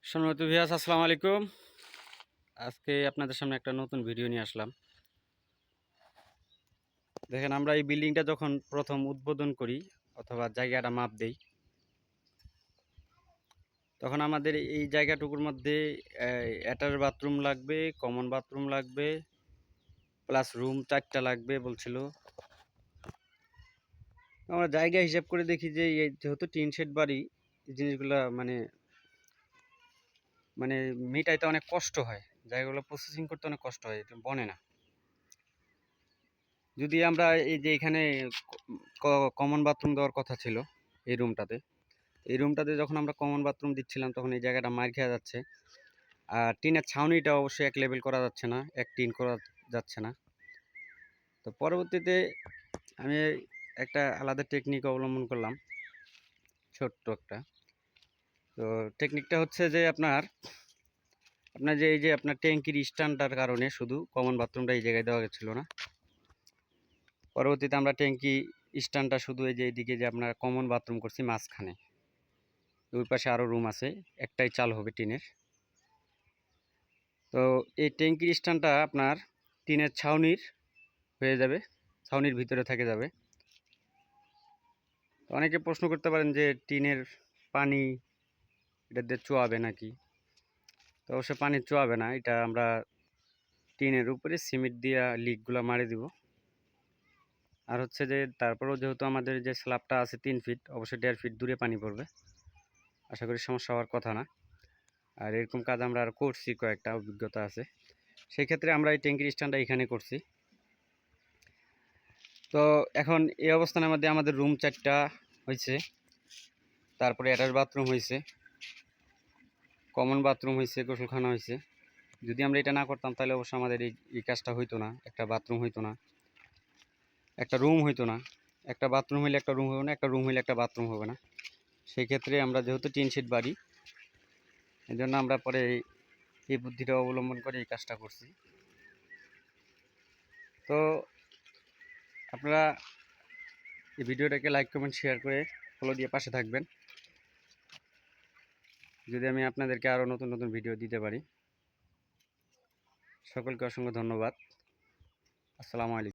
সম্মানিত ভিউয়ার্স, আসসালামু আলাইকুম। আজকে আপনাদের সামনে একটা নতুন ভিডিও নিয়ে আসলাম। দেখেন, আমরা এই বিল্ডিংটা যখন প্রথম উদ্বোধন করি অথবা জায়গাটা মাপ দেই, তখন আমাদের এই জায়গাটুকুর মধ্যে অ্যাটাচ বাথরুম লাগবে, কমন বাথরুম লাগবে, প্লাস রুম 4টা লাগবে বলছিল। আমরা জায়গা হিসাব করে দেখি যে এই যেহেতু টিন শেড বাড়ি, এই জিনিসগুলা মানে মানে মিটাইতে অনেক কষ্ট হয়, জায়গাগুলো প্রসেসিং করতে অনেক কষ্ট হয়, এটা বনে না। যদি আমরা এই যে এখানে কমন বাথরুম দেওয়ার কথা ছিল এই রুমটাতে যখন আমরা কমন বাথরুম দিচ্ছিলাম, তখন এই জায়গাটা মার খেয়ে যাচ্ছে। আর টিনের ছাউনিটা অবশ্যই এক লেভেল করা যাচ্ছে না, এক টিন করা যাচ্ছে না। তো পরবর্তীতে আমি একটা আলাদা টেকনিক অবলম্বন করলাম, ছোট্ট একটা। তো টেকনিকটা হচ্ছে যে আপনার আপনার যে এই যে আপনার ট্যাঙ্কির স্ট্যান্ডটার কারণে শুধু কমন বাথরুমটা এই জায়গায় দেওয়া ছিল না। পরবর্তীতে আমরা ট্যাঙ্কি স্ট্যান্ডটা শুধু এই যে এইদিকে যে আপনার কমন বাথরুম করছি মাঝখানে। ওই পাশে আরও রুম আছে, একটাই চাল হবে টিনের। তো এই ট্যাঙ্কির স্ট্যান্ডটা আপনার টিনের ছাউনির হয়ে যাবে, ছাউনির ভিতরে থেকে যাবে। তো অনেকে প্রশ্ন করতে পারেন যে টিনের পানি এটা দিয়ে চুয়াবে নাকি। তো অবশ্য পানি চুয়াবে না, এটা আমরা টিনের উপরে সিমেন্ট দিয়ে লিকগুলো মারি দিব। আর হচ্ছে যে তারপরেও যেহেতু আমাদের যে স্ল্যাবটা আছে 3 ফিট, অবশ্যই 1.5 ফিট দূরে পানি পড়বে, আশা করি সমস্যা হওয়ার কথা না। আর এরকম কাজ আমরা আর করছি, কয়েকটা অভিজ্ঞতা আছে। সেই ক্ষেত্রে আমরা এই ট্যাঙ্কির স্ট্যান্ডটা এখানে করছি। তো এখন এই অবস্থানের মধ্যে আমাদের রুম 4টা হয়েছে, তারপরে অ্যাটাচ বাথরুম হয়েছে, কমন বাথরুম হয়েছে, গোসলখানা হয়েছে। যদি আমরা এটা না করতাম তাহলে অবশ্য আমাদের এই কাজটা হইতো না, একটা বাথরুম হইতো না, একটা রুম হইতো না। একটা বাথরুম হইলে একটা রুম হবে না, একটা রুম হইলে একটা বাথরুম হবে না। সেই ক্ষেত্রে আমরা যেহেতু টিন শেড বাড়ি, এই জন্য আমরা পরে এই বুদ্ধিটা অবলম্বন করে এই কাজটা করছি। তো আপনারা এই ভিডিওটাকে লাইক কমেন্ট শেয়ার করে ফলো দিয়ে পাশে থাকবেন, যদি আমি আপনাদেরকে আরও নতুন নতুন ভিডিও দিতে পারি। সকলকে অসংখ্য ধন্যবাদ। আসসালামু আলাইকুম।